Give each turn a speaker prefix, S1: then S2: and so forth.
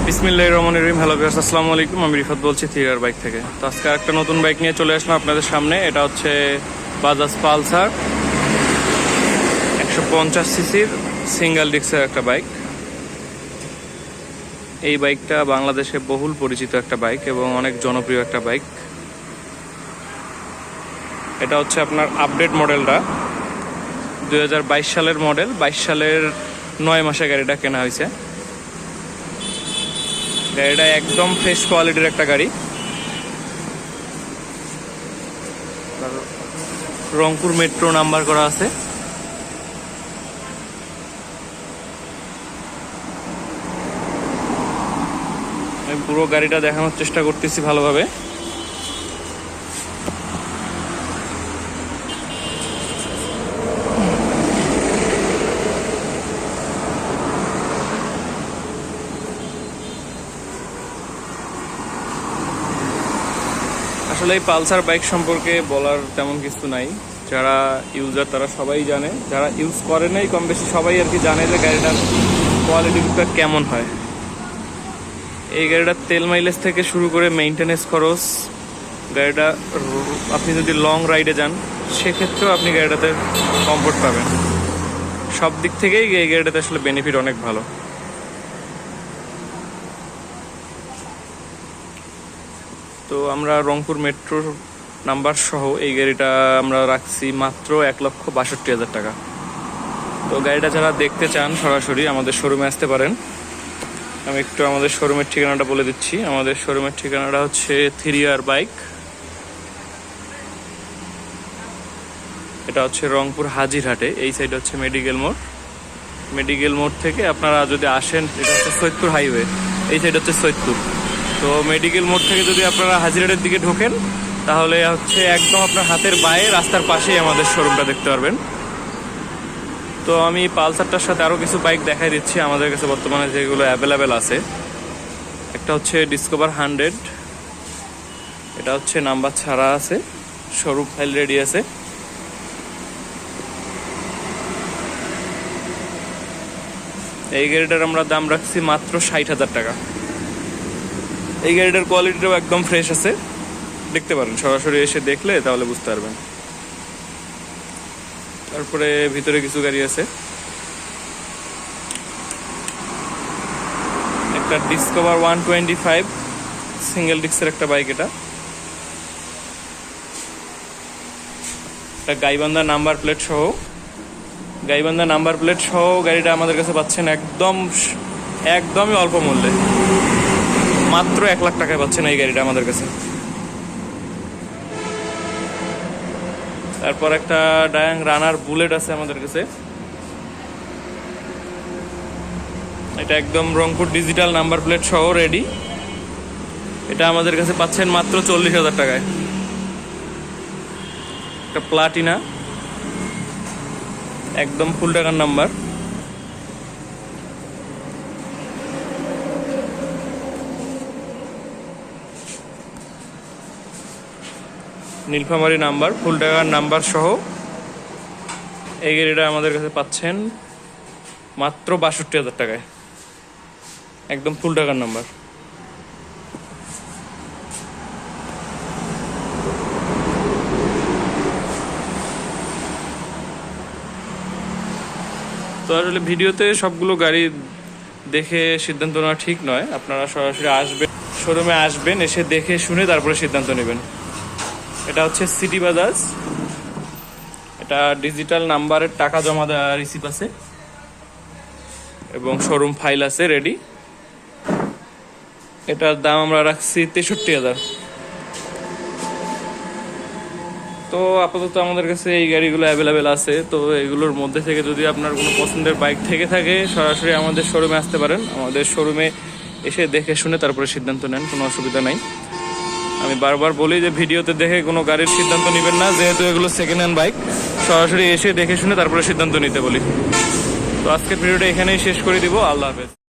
S1: বিসমিল্লাহির রহমানির রহিম। Hello viewers, আসসালামু আলাইকুম। আমি রিফাত বলছি থ্রিয়ার বাইক থেকে। তো আজকে একটা নতুন বাইক নিয়ে চলে আসলাম আপনাদের সামনে। এটা হচ্ছে বাজাজ পালসার 150 সিসির সিঙ্গেল ডিস্কের একটা বাইক। এই বাইকটা বাংলাদেশে বহুল পরিচিত একটা বাইক এবং অনেক জনপ্রিয় একটা বাইক। এটা হচ্ছে আপনার আপডেট মডেলটা 2022 সালের মডেল। 22 সালের 9 মাসে গাড়িটা কেনা হয়েছে। গাড়িটা একদম ফ্রেশ কোয়ালিটির একটা গাড়ি। রংপুর মেট্রো নাম্বার করা আছে। আমি পুরো গাড়িটা দেখানোর চেষ্টা করতেছি ভালোভাবে। আসলে এই পালসার বাইক সম্পর্কে বলার তেমন কিছু নাই। যারা ইউজার তারা সবাই জানে, যারা ইউজ করে নাই কম বেশি সবাই আর কি জানে যে গাড়িটার কোয়ালিটিটা কেমন হয়। এই গাড়িটার তেল মাইলেজ থেকে শুরু করে মেইনটেনেন্স খরচ, গাড়িটা আপনি যদি লং রাইডে যান সেক্ষেত্রেও আপনি গাড়িটাতে কমফোর্ট পাবেন। সব দিক থেকেই এই গাড়িটাতে আসলে বেনিফিট অনেক ভালো। তো আমরা রংপুর মেট্রো নাম্বার সহ এই গাড়িটা আমরা রাখছি মাত্র 1,62,000 টাকা। তো গাড়িটা যারা দেখতে চান সরাসরি আমাদের শোরুমে আসতে পারেন। আমি একটু আমাদের শোরুমের ঠিকানাটা বলে দিচ্ছি। আমাদের শোরুমের ঠিকানাটা হচ্ছে থ্রিয়ার বাইক। এটা হচ্ছে রংপুর হাজিরহাটে। এই সাইড হচ্ছে মেডিকেল মোড়। মেডিকেল মোড় থেকে আপনারা যদি আসেন, এটা হচ্ছে সৈয়দপুর হাইওয়ে, এই সাইড হচ্ছে সৈয়দপুর। তো মেডিকেল মোড় থেকে যদি আপনারা হাজিরহাটের দিকে ঢোকেন তাহলে হচ্ছে একদম আপনার হাতের বায়ে রাস্তার পাশেই আমাদের শোরুমটা দেখতে পারবেন। তো আমি পালসারটার সাথে আরও কিছু বাইক দেখাই দিচ্ছি আমাদের কাছে বর্তমানে যেগুলো অ্যাভেলেবেল আছে। একটা হচ্ছে ডিসকভার 100। এটা হচ্ছে নাম্বার ছাড়া আছে, শোরুম ফাইল রেডি আছে। এই গাড়িটার আমরা দাম রাখছি মাত্র 60,000 টাকা। এই গাড়িটার কোয়ালিটিটাও একদম ফ্রেশ আছে, দেখতে পারেন সরাসরি এসে দেখলে তাহলে বুঝতে পারবেন। তারপরে ভিতরে কিছু গাড়ি আছে। একটা ডিসকভার 125 সিঙ্গেল ডিস্কের একটা বাইক। এটা গাইবান্ধা নাম্বার প্লেট সহ, গাইবান্ধা নাম্বার প্লেট সহ গাড়িটা আমাদের কাছে পাচ্ছেন একদমই অল্প মূল্যে, মাত্র 1 লাখ টাকায় পাচ্ছেন এই গাড়িটা আমাদের কাছে। তারপর একটা ডায়াং রানার বুলেট আছে আমাদের কাছে। এটা একদম রংপুর ডিজিটাল নাম্বার প্লেট সহ রেডি। এটা আমাদের কাছে পাচ্ছেন মাত্র 40,000 টাকায়। একটা প্লাটিনা একদম ফুল টাকার নাম্বার। নীলফামারী নাম্বার, ফুল টাকার নাম্বার সহ এই গাড়িটা আমাদের কাছে পাচ্ছেন মাত্র 62,000 টাকায়, একদম ফুল টাকার নাম্বার। তো আসলে ভিডিওতে সবগুলো গাড়ি দেখে সিদ্ধান্ত নেওয়া ঠিক নয়। আপনারা সরাসরি আসবেন, শোরুমে আসবেন, এসে দেখে শুনে তারপরে সিদ্ধান্ত নেবেন। এটা হচ্ছে সিটি বাজাজ। এটা ডিজিটাল নাম্বারের টাকা জমা দেওয়া রিসিপ আছে এবং শোরুম ফাইল আছে রেডি। এটার দাম আমরা রাখছি 63,000। তো আপাতত আমাদের কাছে এই গাড়িগুলো অ্যাভেলেবেল আছে। তো এগুলোর মধ্যে থেকে যদি আপনার কোনো পছন্দের বাইক থেকে থাকে সরাসরি আমাদের শোরুমে আসতে পারেন। আমাদের শোরুমে এসে দেখে শুনে তারপরে সিদ্ধান্ত নেন, কোনো অসুবিধা নাই। আমি বারবার বলি যে ভিডিওতে দেখে কোনো গাড়ির সিদ্ধান্ত নেবেন না, যেহেতু এগুলো সেকেন্ড হ্যান্ড বাইক। সরাসরি এসে দেখে শুনে তারপরে সিদ্ধান্ত নিতে বলি। তো আজকের ভিডিওটা এখানেই শেষ করে দিব। আল্লাহ হাফেজ।